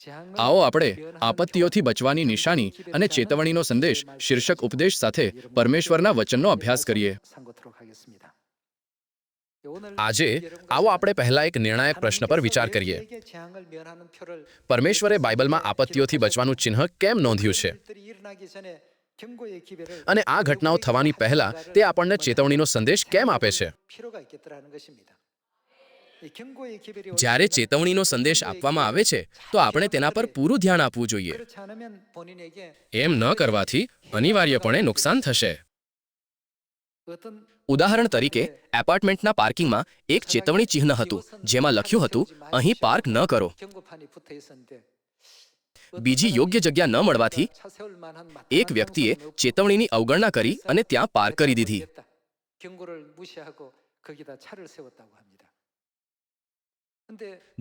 આવો આપણે આપત્તિઓથી બચવાની નિશાની અને ચેતવણીનો સંદેશ શીર્ષક ઉપદેશ સાથે પરમેશ્વરના વચનનો અભ્યાસ કરીએ. આજે આવો આપણે પહેલા એક નિર્ણાયક પ્રશ્ન પર વિચાર કરીએ. પરમેશ્વરે બાઇબલમાં આપત્તિઓથી બચવાનું ચિહ્ન કેમ નોંધ્યું છે? અને આ ઘટનાઓ થવાની પહેલા તે આપણને ચેતવણીનો સંદેશ કેમ આપે છે? જ્યારે ચેતવણીનો સંદેશ આપવામાં આવે છે તો આપણે તેના પર પૂરું ધ્યાન આપવું જોઈએ. એમ ન કરવાથી અનિવાર્યપણે નુકસાન થશે. ઉદાહરણ તરીકે, એપાર્ટમેન્ટના પાર્કિંગમાં એક ચેતવણી ચિહ્ન હતું જેમાં લખ્યું હતું, અહીં પાર્ક ન કરો. બીજી યોગ્ય જગ્યા ન મળવાથી એક વ્યક્તિએ ચેતવણીની અવગણના કરી અને ત્યાં પાર્ક કરી દીધી.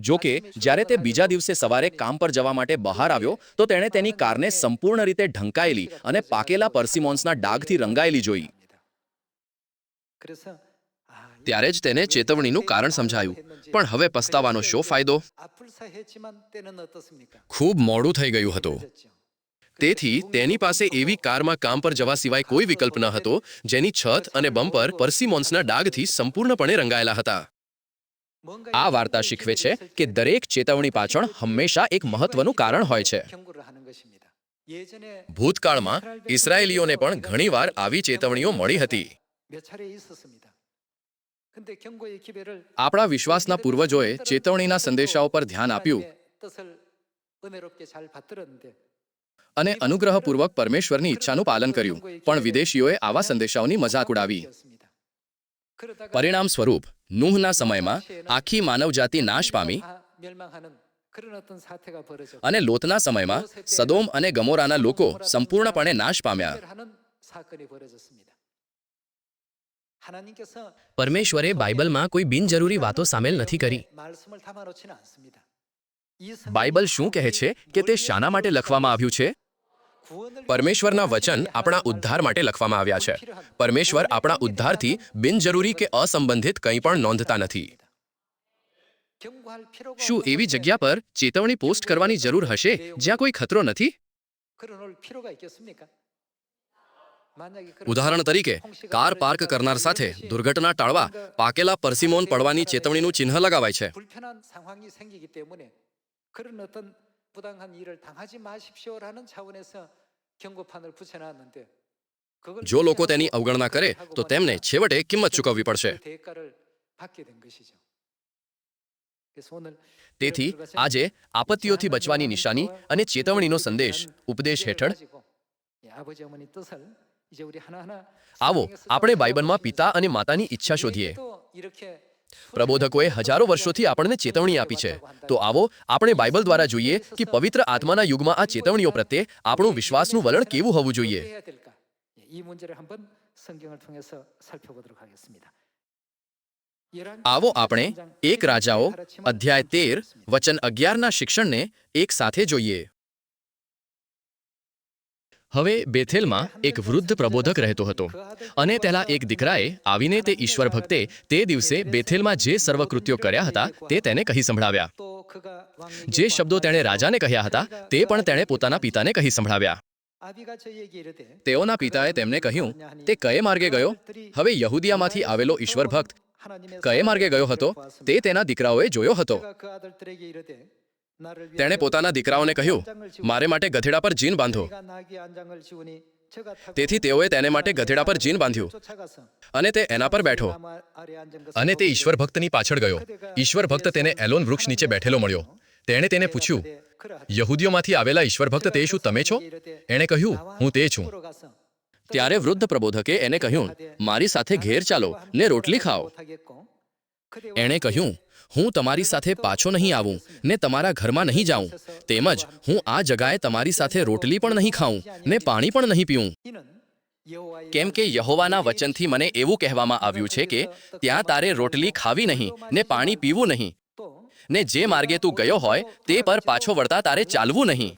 જો કે જ્યારે તે બીજા દિવસે સવારે કામ પર જવા માટે બહાર આવ્યો તો તેણે તેની કારને સંપૂર્ણ રીતે ઢંકાયેલી અને પાકેલા પર્સિમોન્સના ડાઘથી રંગાયેલી જોઈ. ત્યારે જ તેને ચેતવણીનું કારણ સમજાયું. પણ હવે પસ્તાવાનો શો ફાયદો? ખૂબ મોડું થઈ ગયું હતું. તેથી તેની પાસે એવી કારમાં કામ પર જવા સિવાય કોઈ વિકલ્પ ન હતો જેની છત અને બમ્પર પર્સિમોન્સના ડાઘથી સંપૂર્ણપણે રંગાયેલા હતા. આ વાર્તા શીખવે છે કે દરેક ચેતવણી પાછળ હંમેશા એક મહત્વનું કારણ હોય છે. ભૂતકાળમાં ઇસ્રાયેલીઓને પણ ઘણીવાર આવી ચેતવણીઓ મળી હતી. આપણા વિશ્વાસના પૂર્વજોએ ચેતવણીના સંદેશાઓ પર ધ્યાન આપ્યું અને અનુગ્રહપૂર્વક પરમેશ્વરની ઈચ્છાનું પાલન કર્યું. પણ વિદેશીઓએ આવા સંદેશાઓની મજાક ઉડાવી. પરિણામ સ્વરૂપ નૂહના સમયમાં આખી માનવજાતિ નાશ પામી અને લોતના સમયમાં સદોમ અને ગમોરાના લોકો સંપૂર્ણપણે નાશ પામ્યા. પરમેશ્વરે બાઇબલમાં કોઈ બિનજરૂરી વાતો સામેલ નથી કરી. બાઇબલ શું કહે છે કે તે શાના માટે લખવામાં આવ્યું છે? પરમેશ્વરના વચન આપણા ઉદ્ધાર માટે લખવામાં આવ્યા છે. પરમેશ્વર આપણા ઉદ્ધારથી બિનજરૂરી કે અસંબંધિત કંઈ પણ નોંધતા નથી. શું એવી જગ્યા પર ચેતવણી પોસ્ટ કરવાની જરૂર હશે જ્યાં કોઈ ખતરો નથી? ઉદાહરણ તરીકે, કાર પાર્ક કરનાર સાથે દુર્ઘટના ટાળવા પાકેલા પર્સિમોન પડવાની ચેતવણીનું ચિહ્ન લગાવાય છે. જો લોકો તેની અવગણના કરે તો તેમને છેવટે કિંમત ચૂકવવી પડશે. તેથી આજે આપત્તિઓથી બચવાની નિશાની અને ચેતવણીનો સંદેશ ઉપદેશ હેઠળ આવો આપણે બાઇબલમાં પિતા અને માતાની ઈચ્છા શોધીએ. પ્રબોધકોએ હજારો વર્ષોથી આપણને ચેતવણી આપી છે. તો આવો આપણે બાઇબલ દ્વારા જોઈએ કે પવિત્ર આત્માના યુગમાં આ ચેતવણીઓ પ્રત્યે આપણું વિશ્વાસનું વલણ કેવું હોવું જોઈએ. આવો આપણે 1 રાજાઓ અધ્યાય 13 વચન 11ના શિક્ષણને એક સાથે જોઈએ. હવે બેથેલમાં એક વૃદ્ધ પ્રબોધક રહેતો હતો અને તેના એક દીકરાએ આવીને તે ઈશ્વર ભક્તે તે દિવસે બેથેલમાં જે સર્વકૃત્યો કર્યા હતા તે તેને કહી સંભળાવ્યા. જે શબ્દો તેણે રાજાને કહ્યા હતા તે પણ તેણે પોતાના પિતાને કહી સંભળાવ્યા. તેઓના પિતાએ તેમને કહ્યું, તે કયે માર્ગે ગયો? હવે યહૂદિયામાંથી આવેલો ઈશ્વર ભક્ત કયે માર્ગે ગયો હતો તે તેના દીકરાઓએ જોયો હતો. તેણે પોતાના દીકરાઓને કહ્યું, મારે માટે ગધેડા પર જીન બાંધો. તેથી તેઓએ તેને માટે ગધેડા પર જીન બાંધ્યું અને તે એના પર બેઠો અને તે ઈશ્વર ભક્તની પાછળ ગયો. ઈશ્વર ભક્ત તેને એલોન વૃક્ષ નીચે બેઠેલો મળ્યો. તેણે તેને પૂછ્યું, યહૂદીઓમાંથી આવેલા ઈશ્વર ભક્ત તે શું તમે છો? એણે કહ્યું, હું તે છું. ત્યારે વૃદ્ધ પ્રબોધકે એને કહ્યું, મારી સાથે ઘેર ચાલો ને રોટલી ખાઓ. એણે કહ્યું, હું તમારી સાથે પાછો નહીં આવું ને તમારા ઘરમાં નહીં જાઉં. તેમજ હું આ જગાએ તમારી સાથે રોટલી પણ નહીં ખાઉં ને પાણી પણ નહીં પીઉં. કેમ કે યહોવાના વચનથી મને એવું કહેવામાં આવ્યું છે કે ત્યાં તારે રોટલી ખાવી નહીં ને પાણી પીવું નહીં ને જે માર્ગે તું ગયો હોય તે પર પાછો વળતા તારે ચાલવું નહીં.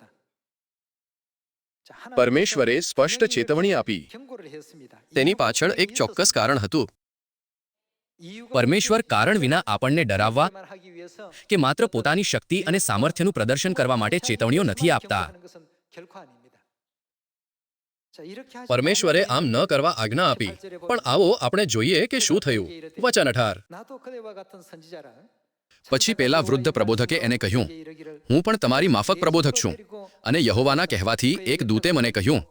પરમેશ્વરે સ્પષ્ટ ચેતવણી આપી. તેની પાછળ એક ચોક્કસ કારણ હતું. પરમેશ્વર કારણ વિના આપણને ડરાવવા કે માત્ર પોતાની શક્તિ અને સામર્થ્યનું પ્રદર્શન કરવા માટે ચેતવણીઓ નથી આપતા. પરમેશ્વરે આમ ન કરવા આજ્ઞા આપી. પણ આવો આપણે જોઈએ કે શું થયું. વચન 18. પછી પેલા વૃદ્ધ પ્રબોધકે એને કહ્યું, હું પણ તમારી માફક પ્રબોધક છું, અને યહોવાના કહેવાથી એક દૂતે મને કહ્યું,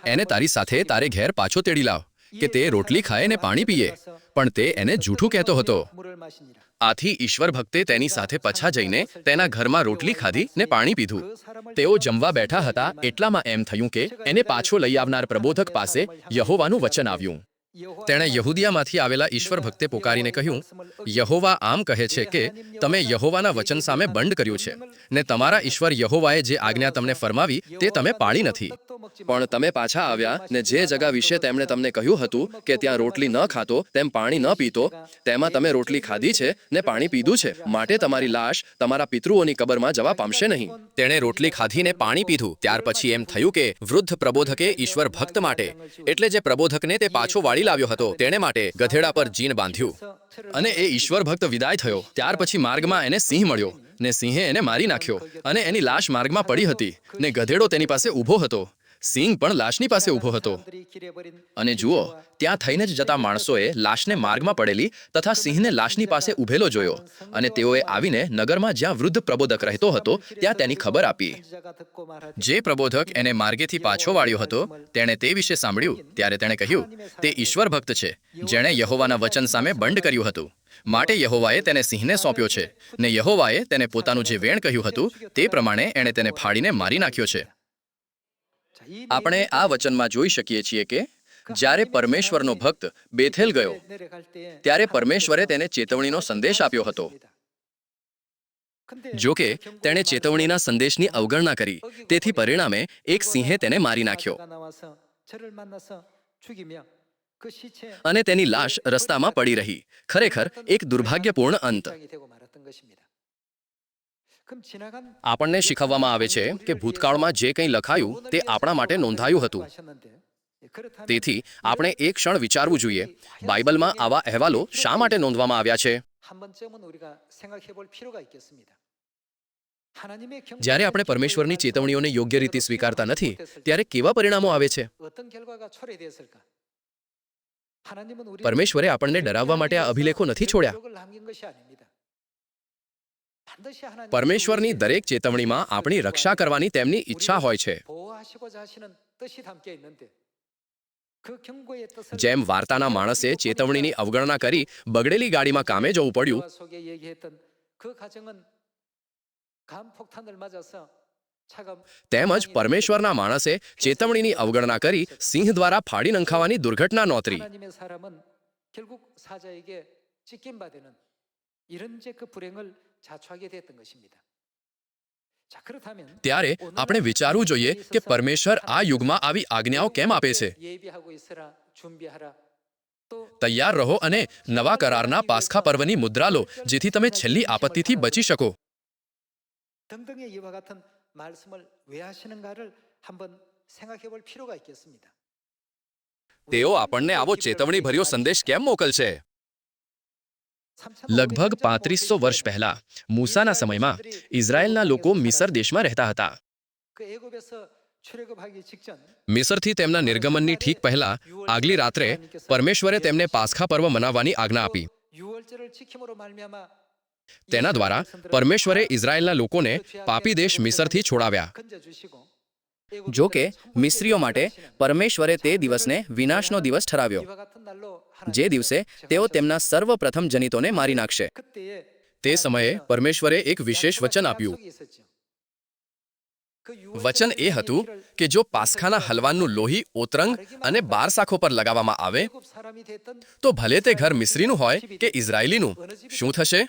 એને તારી સાથે તારે ઘેર પાછો તેડી લાવ, કે તે રોટલી ખાય ને પાણી પીએ. પણ તે એને જૂઠું કહેતો હતો. આથી ઈશ્વર ભક્તે તેની સાથે પાછા જઈને તેના ઘરમાં રોટલી ખાધી ને પાણી પીધું. તેઓ જમવા બેઠા હતા એટલામાં એમ થયું કે એને પાછો લઈ આવનાર પ્રબોધક પાસે યહોવાનું વચન આવ્યું. તેણે યહૂદિયામાંથી આવેલા ઈશ્વર ભક્તે પોકારીને કહ્યું, યહોવા આમ કહે છે કે તમે યહોવાના વચન સામે બંધ કર્યું છે, ને તમારા ઈશ્વર યહોવાએ જે આજ્ઞા તમને ફરમાવી તે તમે પાળી નથી. પણ તમે પાછા આવ્યા ને જે જગા વિશે તેમણે તમને કહ્યું હતું કે ત્યાં રોટલી ન ખાતો તેમ પાણી ન પીતો, તેમાં તમે રોટલી ખાધી છે ને પાણી પીધું છે, માટે તમારી લાશ તમારા પિતૃઓની કબરમાં જવા પામશે નહીં. તેણે રોટલી ખાધીને પાણી પીધું. ત્યાર પછી એમ થયું કે વૃદ્ધ પ્રબોધકે ઈશ્વર ભક્ત માટે, એટલે જે પ્રબોધકને તે પાછો વાળી લાવ્યો હતો તેને માટે ગધેડા પર જીન બાંધ્યું. અને એ ઈશ્વર ભક્ત વિદાય થયો. ત્યાર પછી માર્ગમાં એને સિંહ મળ્યો, ને સિંહે એને મારી નાખ્યો, અને એની લાશ માર્ગમાં પડી હતી, ને ગધેડો તેની પાસે ઊભો હતો. સિંહ પણ લાશની પાસે ઊભો હતો. અને જુઓ, ત્યાં થઈને જ જતા માણસોએ લાશને માર્ગમાં પડેલી તથા સિંહને લાશની પાસે ઊભેલો જોયો, અને તેઓએ આવીને નગરમાં જ્યાં વૃદ્ધ પ્રબોધક રહેતો હતો ત્યાં તેની ખબર આપી. જે પ્રબોધક એને માર્ગેથી પાછો વાળ્યો હતો તેણે તે વિશે સાંભળ્યું ત્યારે તેણે કહ્યું, તે ઈશ્વર ભક્ત છે, જેણે યહોવાના વચન સામે બંધ કર્યું હતું, માટે યહોવાએ તેને સિંહને સોંપ્યો છે, ને યહોવાએ તેને પોતાનું જે વેણ કહ્યું હતું તે પ્રમાણે એણે તેને ફાડીને મારી નાખ્યો છે. આપણે આ વચનમાં જોઈ શકીએ છીએ કે જ્યારે પરમેશ્વરનો ભક્ત બેથેલ ગયો ત્યારે પરમેશ્વરે તેને ચેતવણીનો સંદેશ આપ્યો હતો. જો કે તેણે ચેતવણીના સંદેશની અવગણના કરી, તેથી પરિણામે એક સિંહે તેને મારી નાખ્યો, અને તેની લાશ રસ્તામાં પડી રહી. ખરેખર એક દુર્ભાગ્યપૂર્ણ અંત. આપણને શીખવવામાં આવે છે કે ભૂતકાળમાં જે કંઈ લખાયું તે આપણા માટે નોંધાયું હતું. તેથી આપણે એક ક્ષણ વિચારવું જોઈએ, બાઇબલમાં આવા અહેવાલો શા માટે નોંધવામાં આવ્યા છે? જ્યારે આપણે પરમેશ્વરની ચેતવણીઓને યોગ્ય રીતે સ્વીકારતા નથી ત્યારે કેવા પરિણામો આવે છે? પરમેશ્વરે આપણને ડરાવવા માટે આ અભિલેખો નથી છોડ્યા. પરમેશ્વરની દરેક ચેતવણીમાં આપણી રક્ષા કરવાની તેમની ઈચ્છા હોય છે. જેમ વાર્તાના માણસે ચેતવણીની અવગણના કરી બગડેલી ગાડીમાં કામે જવું પડ્યું, તેમજ પરમેશ્વરના માણસે ચેતવણીની અવગણના કરી સિંહ દ્વારા ફાડી નંખાવાની દુર્ઘટના નોતરી. ત્યારે આપણે વિચારવું જોઈએ કે પરમેશ્વર આ યુગમાં આવી આજ્ઞાઓ કેમ આપે છે? તૈયાર રહો અને નવા કરારના પાસ્ખા પર્વની મુદ્રા લો, જેથી તમે છેલ્લી આપત્તિથી બચી શકો. તેઓ આપણને આવો ચેતવણીભર્યો સંદેશ કેમ મોકલશે? લગભગ 3500 વર્ષ પહેલા મૂસાના સમયમાં ઇઝરાયેલના લોકો મિસર દેશમાં રહેતા હતા. મિસરથી તેમના નિર્ગમનની ઠીક પહેલા આગલી રાત્રે પરમેશ્વરે તેમને પાસ્ખા પર્વ મનાવવાની આજ્ઞા આપી. તેના દ્વારા પરમેશ્વરે ઇઝરાયેલના લોકોને પાપી દેશ મિસરથી છોડાવ્યા. જો કે મિસ્રીઓ માટે પરમેશ્વરે તે દિવસને વિનાશનો દિવસ ઠરાવ્યો, જે દિવસે તેઓ તેમના સર્વપ્રથમ જનિતોને મારી નાખશે. તે સમયે પરમેશ્વરે એક વિશેષ વચન આપ્યું. વચન એ હતું કે જો પાસ્ખાના હલવાનું લોહી ઓતરંગ અને બારસાખો પર લગાવવામાં આવે તો ભલે તે ઘર મિસ્રીનું હોય કે ઇઝરાયેલીનું, શું થશે?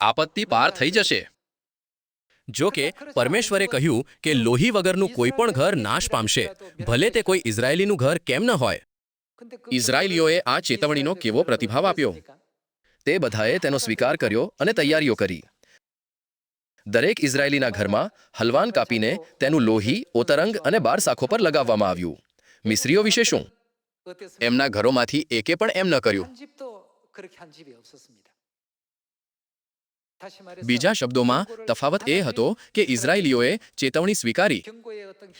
આપત્તિ પાર થઈ જશે. જો કે પરમેશ્વરે કહ્યું કે લોહી વગરનું કોઈ પણ ઘર નાશ પામશે, ભલે તે કોઈ ઇઝરાયેલીનું ઘર કેમ ન હોય. ઇઝરાયેલીઓએ આ ચેતવણીનો કેવો પ્રતિભાવ આપ્યો? તે બધાએ તેનો સ્વીકાર કર્યો અને તૈયારીઓ કરી. દરેક ઇઝરાયેલીના ઘરમાં હલવાન કાપીને તેનું લોહી ઓતરંગ અને બારસાખો પર લગાવવામાં આવ્યું. મિસ્રીઓ વિશે શું? એમના ઘરોમાંથી એકે પણ એમ ન કર્યું. બીજા શબ્દોમાં તફાવત એ હતો કે ઇઝરાયેલીઓએ ચેતવણી સ્વીકારી,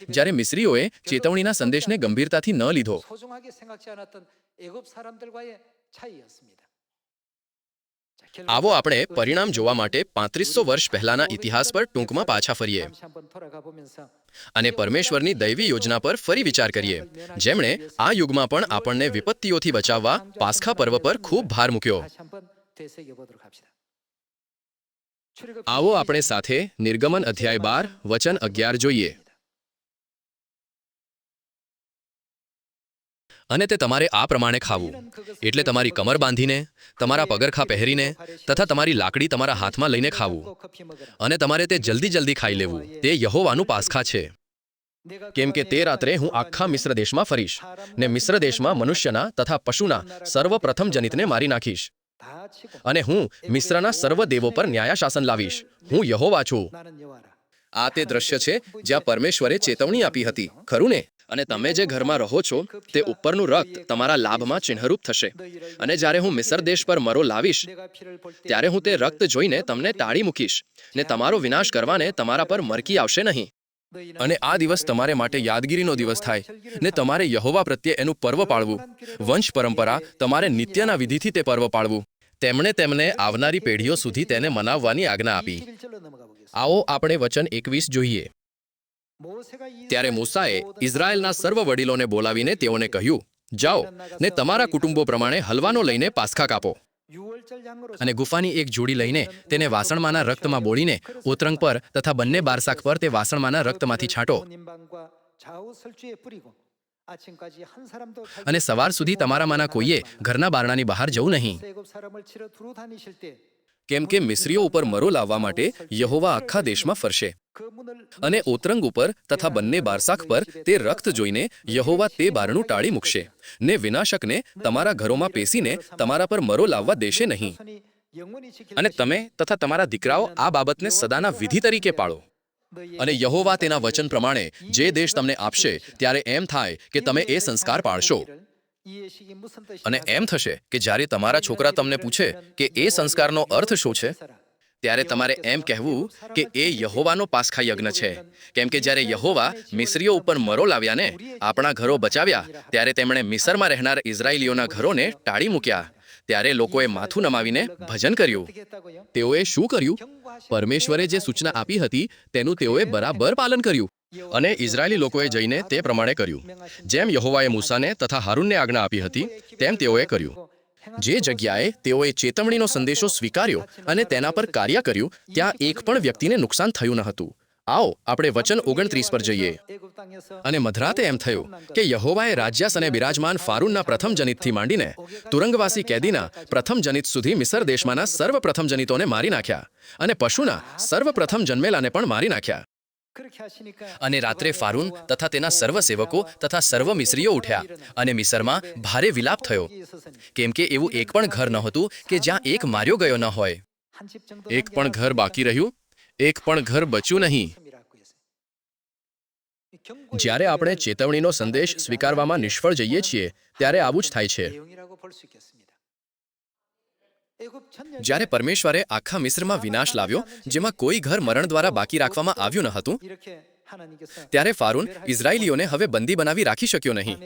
જ્યારે મિસ્રીઓએ ચેતવણીના સંદેશને ગંભીરતાથી ન લીધો. આવો આપણે પરિણામ જોવા માટે 3500 વર્ષ પહેલાના ઇતિહાસ પર ટૂંકમાં પાછા ફરીએ અને પરમેશ્વરની દૈવી યોજના પર ફરી વિચાર કરીએ, જેમણે આ યુગમાં પણ આપણને વિપત્તિઓથી બચાવવા પાસ્ખા પર્વ પર ખૂબ ભાર મૂક્યો. આવો આપણે સાથે નિર્ગમન અધ્યાય 12 વચન 11 જોઈએ. અને તે તમારે આ પ્રમાણે ખાવું, એટલે તમારી કમર બાંધીને, તમારા પગરખા પહેરીને તથા તમારી લાકડી તમારા હાથમાં લઈને ખાવું, અને તમારે તે જલ્દી જલ્દી ખાઈ લેવું. તે યહોવાનું પાસ્ખા છે. કેમ કે તે રાત્રે હું આખા મિસ્ર દેશમાં ફરીશ ને મિસ્ર દેશમાં મનુષ્યના તથા પશુના સર્વપ્રથમ જનિતને મારી નાખીશ, અને હું મિસ્રના સર્વ દેવો પર ન્યાયાશાસન લાવીશ. હું યહોવા છું. આ તે દ્રશ્ય છે જ્યાં પરમેશ્વરે ચેતવણી આપી હતી, ખરું ને? અને તમે જે ઘરમાં રહો છો તે ઉપરનું રક્ત તમારા લાભમાં ચિહ્નરૂપ થશે. અને જ્યારે હું મિસ્ર દેશ પર મરો લાવીશ, ત્યારે હું તે રક્ત જોઈને તમને ટાળી મૂકીશ ને તમારો વિનાશ કરવાને તમારા પર મરકી આવશે નહીં. અને આ દિવસ તમારે માટે યાદગીરીનો દિવસ થાય ને તમારે યહોવા પ્રત્યે એનું પર્વ પાળવું. વંશ પરંપરા તમારે નિત્યના વિધિથી તે પર્વ પાળવું. તેમણે તેમને આવનારી પેઢીઓ સુધી તેને મનાવવાની આજ્ઞા આપી. આવો આપણે વચન 21 જોઈએ. ત્યારે મૂસાએ ઇઝરાયેલના સર્વ વડીલોને બોલાવીને તેઓને કહ્યું, જાઓ ને તમારા કુટુંબો પ્રમાણે હલવાનો લઈને પાસ્ખા કાપો, અને ગુફાની એક જોડી લઈને તેને વાસણમાંના રક્તમાં બોળીને ઓતરંગ પર તથા બંને બારસાખ પર તે વાસણમાંના રક્તમાંથી છાંટો. અને સવાર સુધી તમારામાંના કોઈએ ઘરના બારણાની બહાર જવું નહીં, કેમ કે મિસ્રીઓ ઉપર મરો લાવવા માટે યહોવા આખા દેશમાં ફરશે. અને ઓતરંગ ઉપર તથા બંને બારસાખ પર તે રક્ત જોઈને યહોવા તે બારણું ટાળી મૂકશે ને વિનાશકને તમારા ઘરોમાં પેસીને તમારા પર મરો લાવવા દેશે નહીં. અને તમે તથા તમારા દીકરાઓ આ બાબતને સદાના વિધિ તરીકે પાળો. અને યહોવા તેના વચન પ્રમાણે જે દેશ તમને આપશે ત્યારે એમ થાય કે તમે એ સંસ્કાર પાળશો. અને એમ થશે કે જ્યારે તમારા છોકરા તમને પૂછે કે એ સંસ્કારનો અર્થ શું છે, ત્યારે તમારે એમ કહેવું કે એ યહોવાનો પાસ્ખા યજ્ઞ છે. કેમ કે જ્યારે યહોવા મિસ્રીઓ ઉપર મરો લાવ્યા ને આપણા ઘરો બચાવ્યા, ત્યારે તેમણે મિસરમાં રહેનાર ઇઝરાયેલીઓના ઘરોને ટાળી મૂક્યા. ત્યારે લોકોએ માથું નમાવીને ભજન કર્યું. તેઓએ શું કર્યું? પરમેશ્વરે જે સૂચના આપી હતી તેનું તેઓએ બરાબર પાલન કર્યું. અને ઇઝરાયેલી લોકોએ જઈને તે પ્રમાણે કર્યું. જેમ યહોવાએ મૂસાને તથા હારૂનને આજ્ઞા આપી હતી તેમ તેઓએ કર્યું. જે જગ્યાએ તેઓએ ચેતવણીનો સંદેશો સ્વીકાર્યો અને તેના પર કાર્ય કર્યું, ત્યાં એક પણ વ્યક્તિને નુકસાન થયું ન હતું. આવો આપણે વચન 29 પર જઈએ. અને મધરાતે એમ થયું કે યહોવાએ રાજ્યાસ અને બિરાજમાન ફારૂનના પ્રથમ જનિતથી માંડીને તુરંગવાસી કેદીના પ્રથમ જનિત સુધી મિસર દેશમાંના સર્વપ્રથમ જનિતોને મારી નાખ્યા, અને પશુના સર્વપ્રથમ જન્મેલાને પણ મારી નાખ્યા. અને રાત્રે ફારૂન તથા તેના સર્વ સેવકો તથા સર્વ મિસ્રીઓ ઉઠ્યા, અને મિસરમાં ભારે વિલાપ થયો, કેમ કે એવું એક પણ ઘર નહોતું કે જ્યાં એક માર્યો ગયો ન હોય. એક પણ ઘર બાકી રહ્યું, એક પણ ઘર બચ્યું નહીં. જ્યારે આપણે ચેતવણીનો સંદેશ સ્વીકારવામાં નિષ્ફળ જઈએ છીએ ત્યારે આવું જ થાય છે. જ્યારે પરમેશ્વરે આખા મિસ્રમાં વિનાશ લાવ્યો, જેમાં કોઈ ઘર મરણ દ્વારા બાકી રાખવામાં આવ્યું ન હતું, ત્યારે ફારૂન ઇઝરાયેલીઓને હવે બંદી બનાવી રાખી શક્યો નહીં.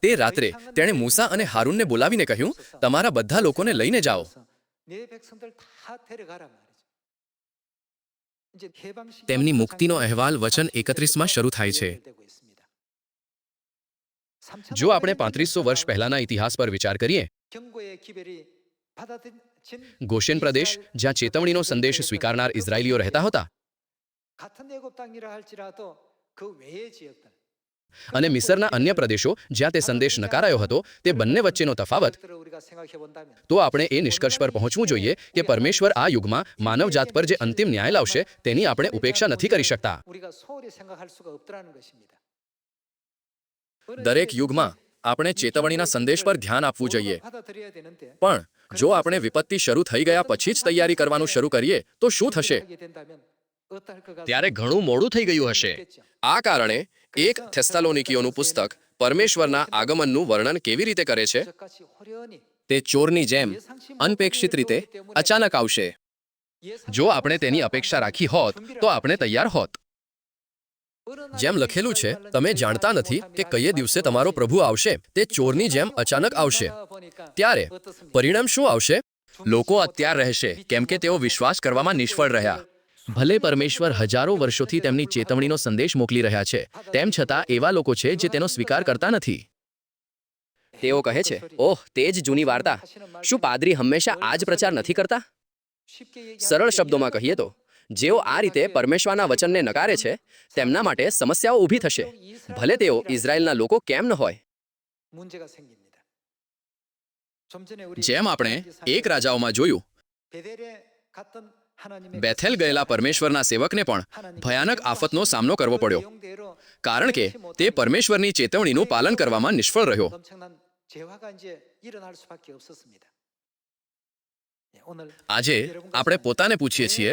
તે રાત્રે તેણે મૂસા અને હારૂનને બોલાવીને કહ્યું, તમારા બધા લોકોને લઈને જાઓ. તેમની મુક્તિનો અહેવાલ વચન 31માં શરૂ થાય છે. જો આપણે 3500 વર્ષ પહેલાના ઇતિહાસ પર વિચાર કરીએ, ગોશેન પ્રદેશ જ્યાં ચેતવણીનો સંદેશ સ્વીકારનાર ઇઝરાયેલીઓ રહેતા હતા, અને મિસરના અન્ય પ્રદેશો જ્યાં તે સંદેશ નકારાયો હતો, તે બંને વચ્ચેનો તફાવત, તો આપણે એ નિષ્કર્ષ પર પહોંચવું જોઈએ કે પરમેશ્વર આ યુગમાં માનવજાત પર જે અંતિમ ન્યાય લાવશે તેની આપણે ઉપેક્ષા નથી કરી શકતા. દરેક યુગમાં આપણે ચેતવણીના સંદેશ પર ધ્યાન આપવું જોઈએ. પણ જો આપણે વિપત્તિ શરૂ થઈ ગયા પછી જ તૈયારી કરવાનું શરૂ કરીએ તો શું થશે? ત્યારે ઘણું મોડું થઈ ગયું હશે. આ કારણે 1 થેસ્સાલોનિકીઓનું પુસ્તક પરમેશ્વરના આગમનનું વર્ણન કેવી રીતે કરે છે? તે ચોરની જેમ અનપેક્ષિત રીતે અચાનક આવશે. જો આપણે તેની અપેક્ષા રાખી હોત તો આપણે તૈયાર હોત. જેમ લખેલું છે, તમે જાણતા નથી કે કયે દિવસે તમારો પ્રભુ આવશે. તે ચોરની જેમ અચાનક આવશે. ત્યારે પરિણામ શું આવશે? લોકો અત્યાર રહેશે કેમ કે તેઓ વિશ્વાસ કરવામાં નિષ્ફળ રહ્યા. ભલે પરમેશ્વર હજારો વર્ષોથી તેમની ચેતવણીનો સંદેશ મોકલી રહ્યા છે, તેમ છતાં એવા લોકો છે જે તેનો સ્વીકાર કરતા નથી. તેઓ કહે છે, ઓહ, તે જ જૂની વાર્તા. શું પાદરી હંમેશા આ જ પ્રચાર નથી કરતા? સરળ શબ્દોમાં કહીએ તો, જેઓ આ રીતે પરમેશ્વરના વચનને નકારે છે, તેમના માટે સમસ્યાઓ ઊભી થશે, ભલે તેઓ ઇઝરાયેલના લોકો કેમ ન હોય. જેમ આપણે એક રાજાઓમાં જોયું, બેથેલ ગયેલા પરમેશ્વરના સેવકને પણ ભયાનક આફતનો સામનો કરવો પડ્યો, કારણ કે તે પરમેશ્વરની ચેતવણીનું પાલન કરવામાં નિષ્ફળ રહ્યો. આજે આપણે પોતાને પૂછીએ છીએ,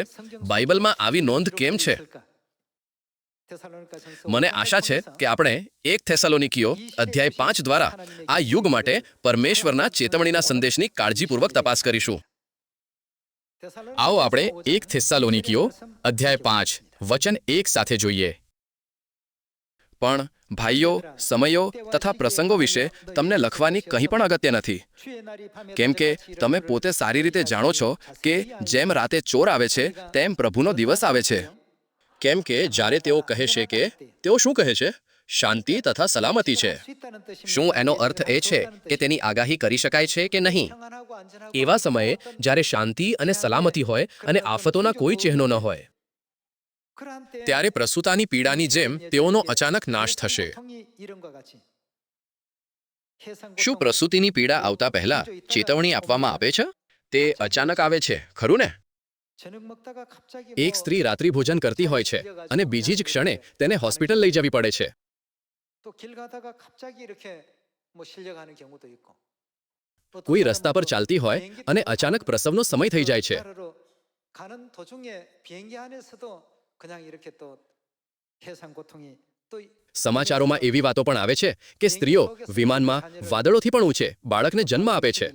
બાઇબલમાં આવી નોંધ કેમ છે? મને આશા છે કે આપણે 1 થેસલોનિકીઓ અધ્યાય 5 દ્વારા આ યુગ માટે પરમેશ્વરના ચેતવણીના સંદેશની કાળજીપૂર્વક તપાસ કરીશું. આવો આપણે 1 થેસલોનિકીઓ અધ્યાય 5 વચન 1 સાથે જોઈએ. પણ ભાઈઓ, સમયો તથા પ્રસંગો વિશે તમને લખવાની કંઈ પણ અગત્ય નથી, કેમ કે તમે પોતે સારી રીતે જાણો છો કે જેમ રાતે ચોર આવે છે તેમ પ્રભુનો દિવસ આવે છે. કેમ કે જ્યારે તેઓ કહે છે કે તેઓ શું કહે છે? શાંતિ તથા સલામતી છે. શું એનો અર્થ એ છે કે તેની આગાહી કરી શકાય છે કે નહીં? એવા સમયે જ્યારે શાંતિ અને સલામતી હોય અને આફતોના કોઈ ચિહ્નો ન હોય, ત્યારે પ્રસૂતાની પીડાની જેમ તેઓનો અચાનક નાશ થશે. શું પ્રસૂતિની પીડા આવતા પહેલા ચેતવણી આપવામાં આવે છે? તે અચાનક આવે છે, ખરું ને? એક સ્ત્રી રાત્રિભોજન કરતી હોય છે અને બીજી જ ક્ષણે તેને હોસ્પિટલ લઈ જવી પડે છે. કોઈ રસ્તા પર ચાલતી હોય અને અચાનક પ્રસવનો સમય થઈ જાય છે. સમાચારોમાં એવી વાતો પણ આવે છે કે સ્ત્રીઓ વિમાનમાં વાદળોથી પણ ઊંચે બાળકને જન્મ આપે છે.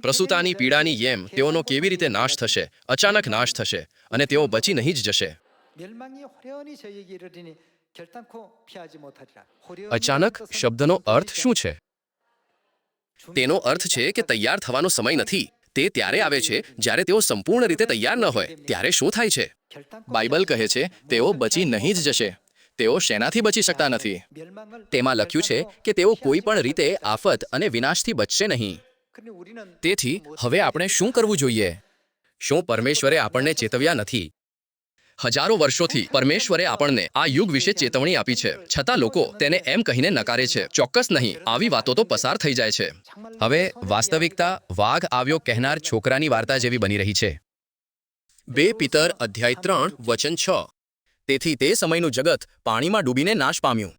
પ્રસૂતાની પીડાની જેમ તેઓનો કેવી રીતે નાશ થશે? અચાનક નાશ થશે અને તેઓ બચી નહીં જ જશે. અચાનક શબ્દનો અર્થ શું છે? તેનો અર્થ છે કે તૈયાર થવાનો સમય નથી. તે ત્યારે આવે છે જ્યારે તેઓ સંપૂર્ણ રીતે તૈયાર ન હોય. ત્યારે શું થાય છે? બાઇબલ કહે છે તેઓ બચી નહીં જ જશે. તેઓ શેનાથી બચી શકતા નથી? તેમાં લખ્યું છે કે તેઓ કોઈ પણ રીતે આફત અને વિનાશથી બચશે નહીં. તેથી હવે આપણે શું કરવું જોઈએ? શું પરમેશ્વરે આપણને ચેતવ્યા નથી? હજારો વર્ષોથી પરમેશ્વરે આપણને આ યુગ વિશે ચેતવણી આપી છે, છતાં લોકો તેને એમ કહીને નકારે છે, ચોક્કસ નહીં. આવી વાતો તો પસાર થઈ જાય છે. હવે વાસ્તવિકતા વાઘ આવ્યો કહેનાર છોકરાની વાર્તા જેવી બની રહી છે. 2 પિતર અધ્યાય 3 વચન 6. તેથી તે સમયનું જગત પાણીમાં ડૂબીને નાશ પામ્યું.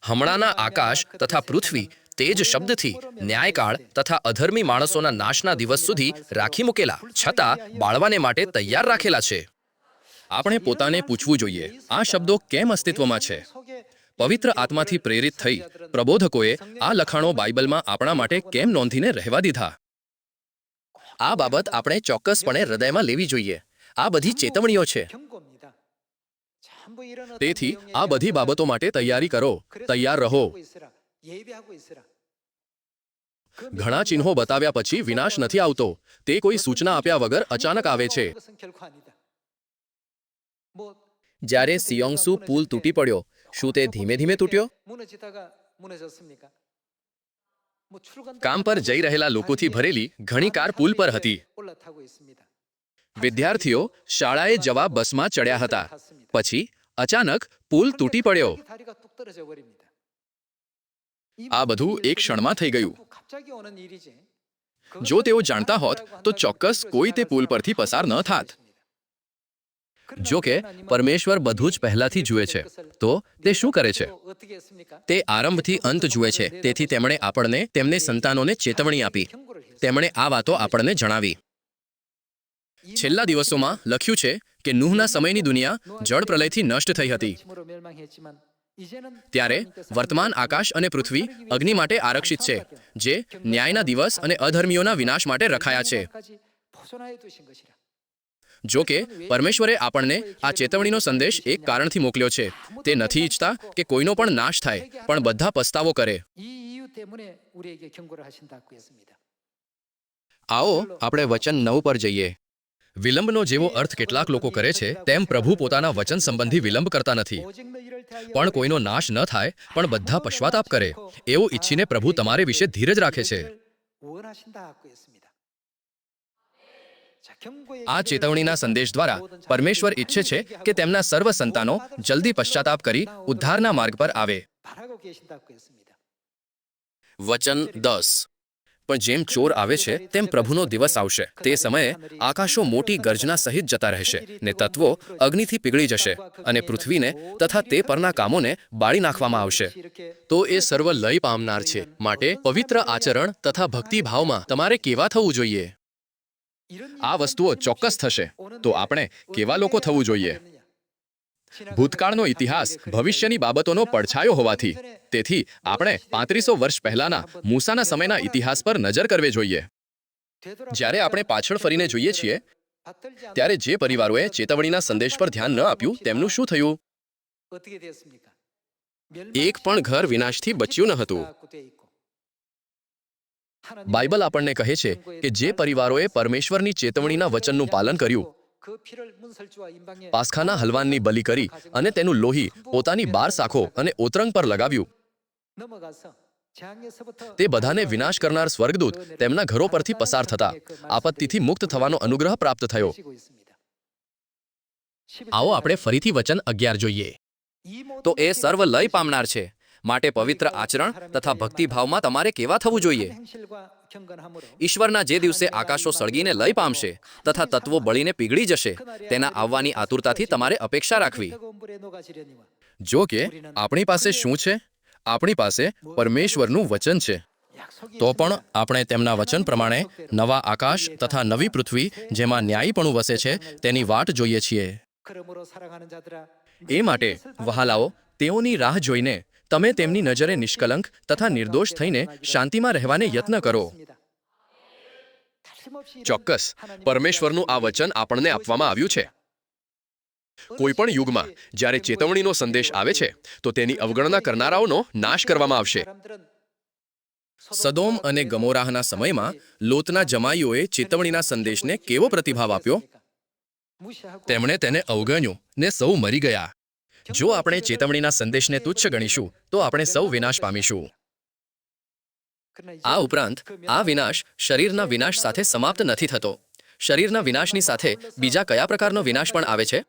હમણાંના આકાશ તથા પૃથ્વી તે જ શબ્દથી ન્યાયકાળ તથા અધર્મી માણસોના નાશના દિવસ સુધી રાખી મૂકેલા, છતાં બાળવાને માટે તૈયાર રાખેલા છે. આપણે પોતાને પૂછવું જોઈએ, આ શબ્દો કેમ અસ્તિત્વમાં છે? પવિત્ર આત્માથી પ્રેરિત થઈ પ્રબોધકોએ આ લખાણો બાઇબલમાં આપણા માટે કેમ નોંધીને રહેવા દીધા? આ બાબત આપણે ચોક્કસપણે હૃદયમાં લેવી જોઈએ. આ બધી ચેતવણીઓ છે. તેથી આ બધી બાબતો માટે તૈયારી કરો, તૈયાર રહો. ઘણા ચિહ્નો બતાવ્યા પછી વિનાશ નથી આવતો. તે કોઈ સૂચના આપ્યા વગર અચાનક આવે છે. જ્યારે સિયોંગસુ પુલ તૂટી પડ્યો, શું તે ધીમે ધીમે તૂટ્યો? કામ પર જઈ રહેલા લોકોથી ભરેલી ઘણી કાર પુલ પર હતી. વિદ્યાર્થીઓ શાળાએ જવા બસમાં ચડ્યા હતા. પછી અચાનક પુલ તૂટી પડ્યો. આ બધું એક ક્ષણમાં થઈ ગયું. જો તેઓ જાણતા હોત તો ચોક્કસ કોઈ તે પુલ પરથી પસાર ન થાત. જો કે પરમેશ્વર બધું જ પહેલાથી જુએ છે, તો તે શું કરે છે? તે આરંભથી અંત જુએ છે. તેથી તેમણે આપણને, તેમને સંતાનોને ચેતવણી આપી. તેમણે આ વાતો આપણને જણાવી. છેલ્લા દિવસોમાં લખ્યું છે કે નૂહના સમયની દુનિયા જળ પ્રલયથી નષ્ટ થઈ હતી. ત્યારે વર્તમાન આકાશ અને પૃથ્વી અગ્નિ માટે આરક્ષિત છે, જે ન્યાયના દિવસ અને અધર્મીઓના વિનાશ માટે રખાયા છે. જો કે પરમેશ્વરે આપણને આ ચેતવણીનો સંદેશ એક કારણથી મોકલ્યો છે. તે નથી ઈચ્છતા કે કોઈનો પણ નાશ થાય, પણ બધા પસ્તાવો કરે. આવો આપણે વચન 9 પર જઈએ. વિલંબનો જેવો અર્થ કેટલાક લોકો કરે છે, તેમ પ્રભુ પોતાના વચન સંબંધી વિલંબ કરતા નથી. પણ કોઈનો નાશ ન થાય, પણ બધા પશ્ચાતાપ કરે, એવું ઈચ્છીને પ્રભુ તમારે વિશે ધીરજ રાખે છે. આ ચેતવણીના સંદેશ દ્વારા પરમેશ્વર ઈચ્છે છે કે તેમના સર્વ સંતાનો જલ્દી પશ્ચાતાપ કરી ઉદ્ધારના માર્ગ પર આવે. વચન 10. પણ જેમ ચોર આવે છે તેમ પ્રભુનો દિવસ આવશે. તે સમયે આકાશો મોટી ગર્જના સહિત જતા રહેશે, ને તત્વો અગ્નિથી પીગળી જશે, અને પૃથ્વીને તથા તે પરના કામોને બાળી નાખવામાં આવશે. તો એ સર્વ લય પામનાર છે. માટે પવિત્ર આચરણ તથા ભક્તિભાવમાં તમારે કેવા થવું જોઈએ? આ વસ્તુઓ ચોક્કસ થશે, તો આપણે કેવા લોકો થવું જોઈએ? ભૂતકાળનો ઇતિહાસ ભવિષ્યની બાબતોનો પડછાયો હોવાથી, તેથી આપણે 3500 વર્ષ પહેલાના મૂસાના સમયના ઇતિહાસ પર નજર કરવી જોઈએ. જ્યારે આપણે પાછળ ફરીને જોઈએ છીએ, ત્યારે જે પરિવારોએ ચેતવણીના સંદેશ પર ધ્યાન ન આપ્યું, તેમનું શું થયું? એક પણ ઘર વિનાશથી બચ્યું ન હતું. બાઇબલ આપણને કહે છે કે જે પરિવારોએ પરમેશ્વરની ચેતવણીના વચનનું પાલન કર્યું, પાસ્ખાના હલવાનની બલિ કરી અને તેનું લોહી પોતાની 12 શાખો અને ઓતરંગ પર લગાવ્યું, તે બધાને વિનાશ કરનાર સ્વર્ગદૂત તેમના ઘરો પરથી પસાર થતા આપત્તિથી મુક્ત થવાનો અનુગ્રહ પ્રાપ્ત થયો. આવો આપણે ફરીથી વચન 11 જોઈએ. તો એ સર્વ લય પામનાર છે. માટે પવિત્ર આચરણ તથા ભક્તિભાવમાં તમારે કેવા થવું જોઈએ? ઈશ્વરના જે દિવસે આકાશો સળગીને લય પામશે તથા તત્વો બળીને પીગળી જશે, તેના આવવાની આતુરતાથી તમારે અપેક્ષા રાખવી. જો કે આપણી પાસે શું છે? આપણી પાસે પરમેશ્વરનું વચન છે. તો પણ આપણે તેમના વચન પ્રમાણે નવા આકાશ તથા નવી પૃથ્વી જેમાં ન્યાયીપણું વસે છે, તેની વાટ જોઈએ છીએ. એ માટે વહાલાઓ, તેઓની રાહ જોઈને તમે તેમની નજરે નિષ્કલંક તથા નિર્દોષ થઈને શાંતિમાં રહેવાને યત્ન કરો. ચોક્કસ પરમેશ્વરનું આ વચન આપણને આપવામાં આવ્યું છે. કોઈ પણ યુગમાં જ્યારે ચેતવણીનો સંદેશ આવે છે, તો તેની અવગણના કરનારાઓનો નાશ કરવામાં આવશે. સદોમ અને ગમોરાહના સમયમાં લોતના જમાઈઓએ ચેતવણીના સંદેશને કેવો પ્રતિભાવ આપ્યો? તેમણે તેને અવગણ્યો ને સૌ મરી ગયા. જો આપણે ચેતવણીના સંદેશને તુચ્છ ગણીશું, તો આપણે સૌ વિનાશ પામીશું. આ ઉપરાંત આ વિનાશ શરીરના વિનાશ સાથે સમાપ્ત નથી થતો. શરીરના વિનાશની સાથે બીજા કયા પ્રકારનો વિનાશ પણ આવે છે?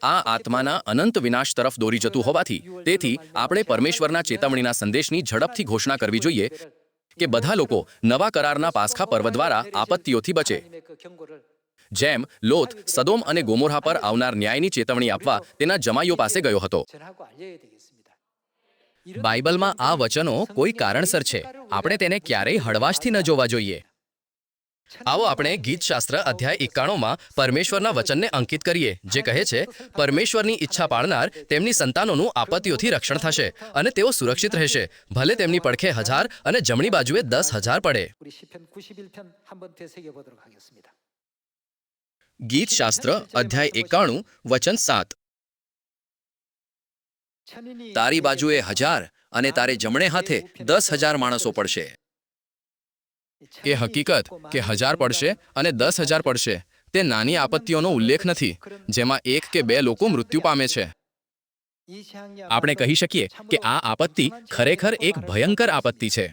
આ આત્માના અનંત વિનાશ તરફ દોરી જતું હોવાથી, તેથી આપણે પરમેશ્વરના ચેતવણીના સંદેશની ઝડપથી ઘોષણા કરવી જોઈએ કે બધા લોકો નવા કરારના પાસ્ખા પર્વ દ્વારા આપત્તિઓથી બચે. જેમ લોત સદોમ અને ગોમોરા પર આવનાર ન્યાયની ચેતવણી આપવા તેના જમાઈઓ પાસે ગયો હતો. બાઇબલમાં આ વચનો કોઈ કારણસર છે. આપણે તેને ક્યારેય હળવાશથી ન જોવા જોઈએ. આવો આપણે ગીતશાસ્ત્ર અધ્યાય 91માં પરમેશ્વરના વચનને અંકિત કરીએ, જે કહે છે, પરમેશ્વરની ઈચ્છા પાળનાર તેમની સંતાનોનું આપત્તિઓથી રક્ષણ થશે અને તેઓ સુરક્ષિત રહેશે, ભલે તેમની પડખે 1000 અને જમણી બાજુએ 10,000 પડે. ગીતશાસ્ત્ર અધ્યાય 91 વચન 7. તારી બાજુએ 1000 અને તારે જમણે હાથે 10,000 માણસો પડશે. એ હકીકત કે 1000 પડશે અને 10,000 પડશે, તે નાની આપત્તિઓનો ઉલ્લેખ નથી, જેમાં 1 કે 2 લોકો મૃત્યુ પામે છે. આપણે કહી શકીએ કે આ આપત્તિ ખરેખર એક ભયંકર આપત્તિ છે.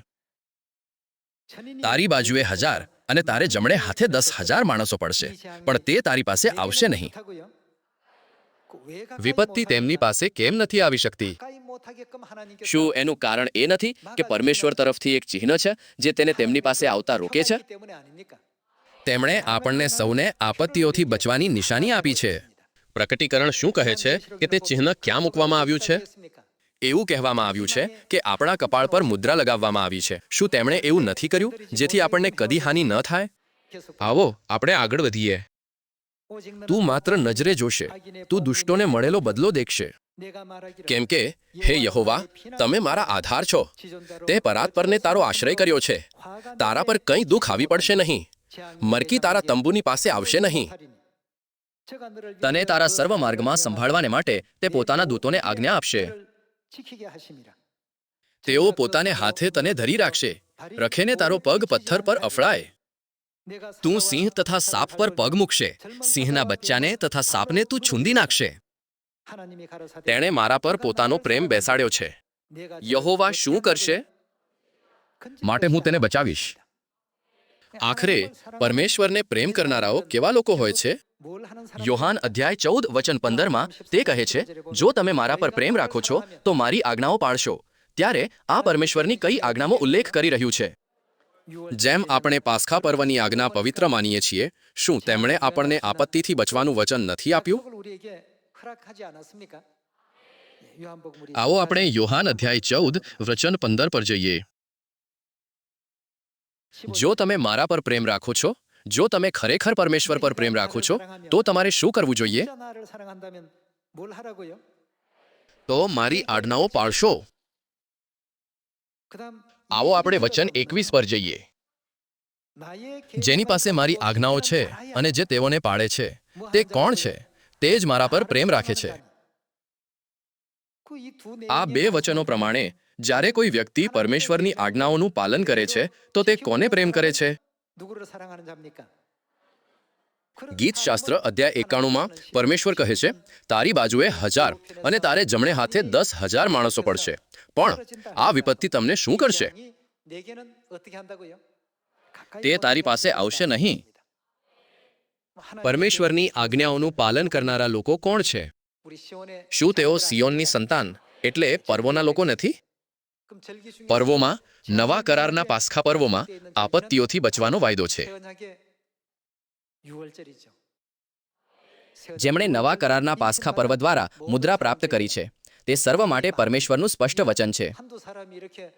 તારી બાજુએ 1000 અને તારે જમણે હાથે 10,000 માણસો પડશે, પણ તે તારી પાસે આવશે નહીં. વિપત્તિ તેમની પાસે કેમ નથી આવી શકતી? શું એનું કારણ એ નથી કે પરમેશ્વર તરફથી એક ચિહ્ન છે જે તેને તેમની પાસે આવતા રોકે છે? તેમણે આપણને સૌને આપત્તિઓથી બચવાની નિશાની આપી છે. પ્રકટીકરણ શું કહે છે કે તે ચિહ્ન ક્યાં મૂકવામાં આવ્યું છે? એવું કહેવામાં આવ્યું છે કે આપણા કપાળ પર મુદ્રા લગાવવામાં આવી છે. શું તેમણે એવું નથી કર્યું જેથી આપણને કદી હાનિ ન થાય? આવો આપણે આગળ વધીએ. તું માત્ર નજરે જોશે, તું દુષ્ટોને મળેલો બદલો દેખશે. કેમ કે હે યહોવા, તમે મારા આધાર છો. તે પરાત્પરને તારો આશ્રય કર્યો છે. તારા પર કંઈ દુઃખ આવી પડશે નહીં. મરકી તારા તંબુની પાસે આવશે નહીં. તને તારા સર્વ માર્ગમાં સંભાળવાને માટે તે પોતાના દૂતોને આજ્ઞા આપશે. તેઓ પોતાને હાથે તને ધરી રાખશે, રખેને તારો પગ પથ્થર પર અફળાય. તું સિંહ તથા સાપ પર પગ મૂકશે, સિંહના બચ્ચાને તથા સાપને તું છૂંદી નાખશે. તેણે મારા પર પોતાનો પ્રેમ બેસાડ્યો છે. યહોવા શું કરશે? માટે હું તેને બચાવીશ. આખરે પરમેશ્વરને પ્રેમ કરનારાઓ કેવા લોકો હોય છે? યોહાન અધ્યાય 14 વચન 15માં તે કહે છે, જો તમે મારા પર પ્રેમ રાખો છો તો મારી આજ્ઞાઓ પાળશો. ત્યારે આ પરમેશ્વરની કઈ આજ્ઞાનો ઉલ્લેખ કરી રહ્યું છે? જેમ આપણે પાસ્ખા પર્વની આજ્ઞા પવિત્ર માનીએ છીએ, શું તેમણે આપણને આપત્તિથી બચવાનું વચન નથી આપ્યું? આવો આપણે યોહાન અધ્યાય 14 વચન 15 પર જઈએ. જો તમે મારા પર પ્રેમ રાખો છો, જો તમે ખરેખર પરમેશ્વર પર પ્રેમ રાખો છો, તો તમારે શું કરવું જોઈએ? તો મારી આજ્ઞાઓ પાળશો. આવો આપણે વચન 21 પર જઈએ. જેની પાસે મારી આજ્ઞાઓ છે અને જે તેઓને પાળે છે, તે કોણ છે? તે જ મારા પર પ્રેમ રાખે છે. આ બે વચનો પ્રમાણે જ્યારે કોઈ વ્યક્તિ પરમેશ્વરની આજ્ઞાઓનું પાલન કરે છે, તો તે કોને પ્રેમ કરે છે? ગીતશાસ્ત્ર અધ્યાય 91માં પરમેશ્વર કહે છે, તારી બાજુએ 1000 અને તારે જમણે હાથે 10,000 માણસો પડશે, પણ આ વિપત્તિ તમને શું કરશે? તે તારી પાસે આવશે નહીં. પરમેશ્વરની આજ્ઞાઓનું પાલન કરનારા લોકો કોણ છે? શું તેઓ સિયોનની સંતાન એટલે પર્વોના લોકો નથી? પર્વોમાં, નવા કરારના પાસ્ખા પર્વોમાં આપત્તિઓથી બચવાનો વાયદો છે. જેમણે નવા કરારના પાસ્ખા પર્વ દ્વારા મુદ્રા પ્રાપ્ત કરી છે, તે સર્વ માટે પરમેશ્વરનું સ્પષ્ટ વચન છે.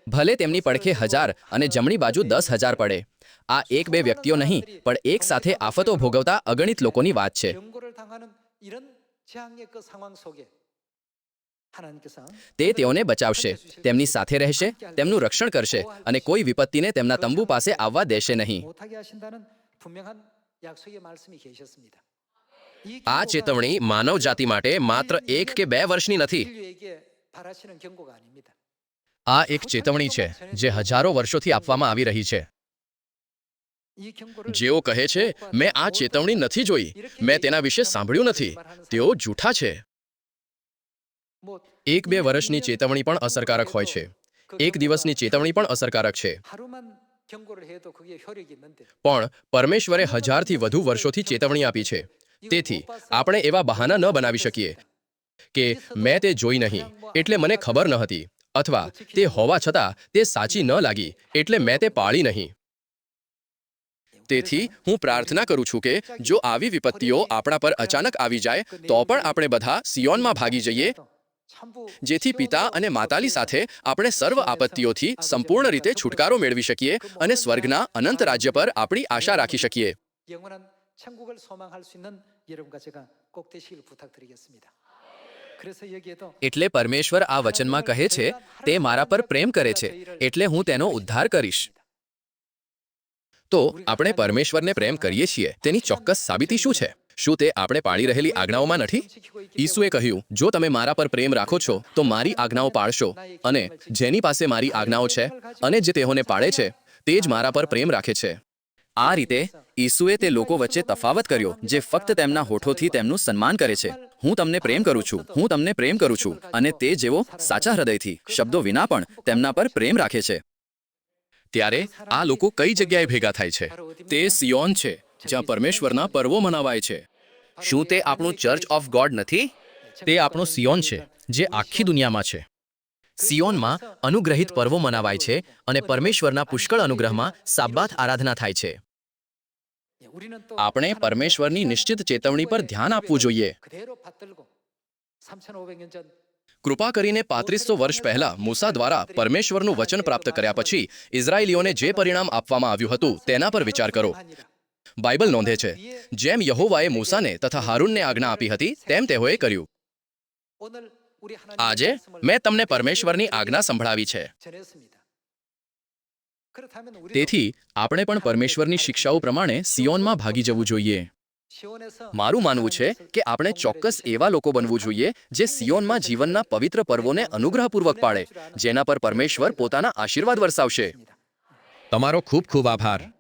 ભલે તેમની પડખે 1000 અને જમણી બાજુ 10,000 પડે. આ એક બે વ્યક્તિઓ નહીં, પણ એક સાથે આફતો ભોગવતા અગણિત લોકોની વાત છે. તે તેઓને બચાવશે, તેમની સાથે રહેશે, તેમનું રક્ષણ કરશે અને કોઈ વિપત્તિને તેમના તંબુ પાસે આવવા દેશે નહીં. આ ચેતવણી માનવ જાતિ માટે માત્ર 1 કે 2 વર્ષની નથી. આ એક ચેતવણી છે જે હજારો વર્ષોથી આપવામાં આવી રહી છે. જેઓ કહે છે, મેં આ ચેતવણી નથી જોઈ, મેં તેના વિશે સાંભળ્યું નથી, તેઓ જૂઠા છે. 1-2 વર્ષની ચેતવણી પણ અસરકારક હોય છે. 1 દિવસની ચેતવણી પણ અસરકારક છે. પણ પરમેશ્વરે 1000થી વધુ વર્ષોથી ચેતવણી આપી છે. તેથી આપણે એવા બહાના ન બનાવી શકીએ કે મેં તે જોઈ નહીં એટલે મને ખબર ન હતી, અથવા તે હોવા છતાં તે સાચી ન લાગી એટલે મેં તે પાળી નહીં. તેથી હું પ્રાર્થના કરું છું કે જો આવી વિપત્તિઓ આપણા પર અચાનક આવી જાય તો પણ આપણે બધા સિયોનમાં ભાગી જઈએ, જેથી પિતા અને માતાની સાથે આપણે સર્વ આપત્તિઓથી સંપૂર્ણ રીતે છુટકારો મેળવી શકીએ અને સ્વર્ગના અનંત રાજ્ય પર આપણી આશા રાખી શકીએ. એટલે પરમેશ્વર આ વચનમાં કહે છે, તે મારા પર પ્રેમ કરે છે, એટલે હું તેનો ઉદ્ધાર કરીશ. તો આપણે પરમેશ્વરને પ્રેમ કરીએ છીએ તેની ચોક્કસ સાબિતી શું છે? શું તે આપણે પાળી રહેલી આજ્ઞાઓમાં નથી? ઈસુએ કહ્યું, જો તમે મારા પર પ્રેમ રાખો છો તો મારી આજ્ઞાઓ પાળશો, અને જેની પાસે મારી આજ્ઞાઓ છે અને જે તેઓને પાળે છે, તે જ મારા પર પ્રેમ રાખે છે. આ રીતે ઈસુએ તે લોકો વચ્ચે તફાવત કર્યો જે ફક્ત તેમના હોઠોથી તેમનું સન્માન કરે છે. હું તમને પ્રેમ કરું છું, હું તમને પ્રેમ કરું છું, અને તે જેઓ સાચા હૃદયથી શબ્દો વિના પણ તેમના પર પ્રેમ રાખે છે. ત્યારે આ લોકો કઈ જગ્યાએ ભેગા થાય છે? તે સિયોન છે, જ્યાં પરમેશ્વરના પર્વો મનાવાય છે. શું તે આપણું ચર્ચ ઓફ ગોડ નથી? તે આપણો સિયોન છે જે આખી દુનિયામાં છે. સિયોનમાં અનુગ્રહિત પર્વો મનાવાય છે અને પરમેશ્વરના પુષ્કળ અનુગ્રહમાં સાબ્બાત આરાધના થાય છે. આપણે પરમેશ્વરની નિશ્ચિત ચેતવણી પર ધ્યાન આપવું જોઈએ. કૃપા કરીને 3500 વર્ષ પહેલા મૂસા દ્વારા પરમેશ્વરનું વચન પ્રાપ્ત કર્યા પછી ઇઝરાયેલીઓને જે પરિણામ આપવામાં આવ્યું હતું તેના પર વિચાર કરો. બાઇબલ નોંધે છે, જેમ યહોવાએ મૂસાને તથા હારૂનને આજ્ઞા આપી હતી તેમ તેઓએ કર્યું. આજે મેં તમને પરમેશ્વરની આજ્ઞા સંભળાવી છે. તેથી આપણે પણ પરમેશ્વરની શિક્ષાઓ પ્રમાણે સિયોનમાં ભાગી જવું જોઈએ. મારું માનવું છે કે આપણે ચોક્કસ એવા લોકો બનવું જોઈએ જે સિયોનમાં જીવનના પવિત્ર પર્વોને અનુગ્રહપૂર્વક પાળે, જેના પર પરમેશ્વર પોતાના આશીર્વાદ વરસાવશે. તમારો ખૂબ ખૂબ આભાર.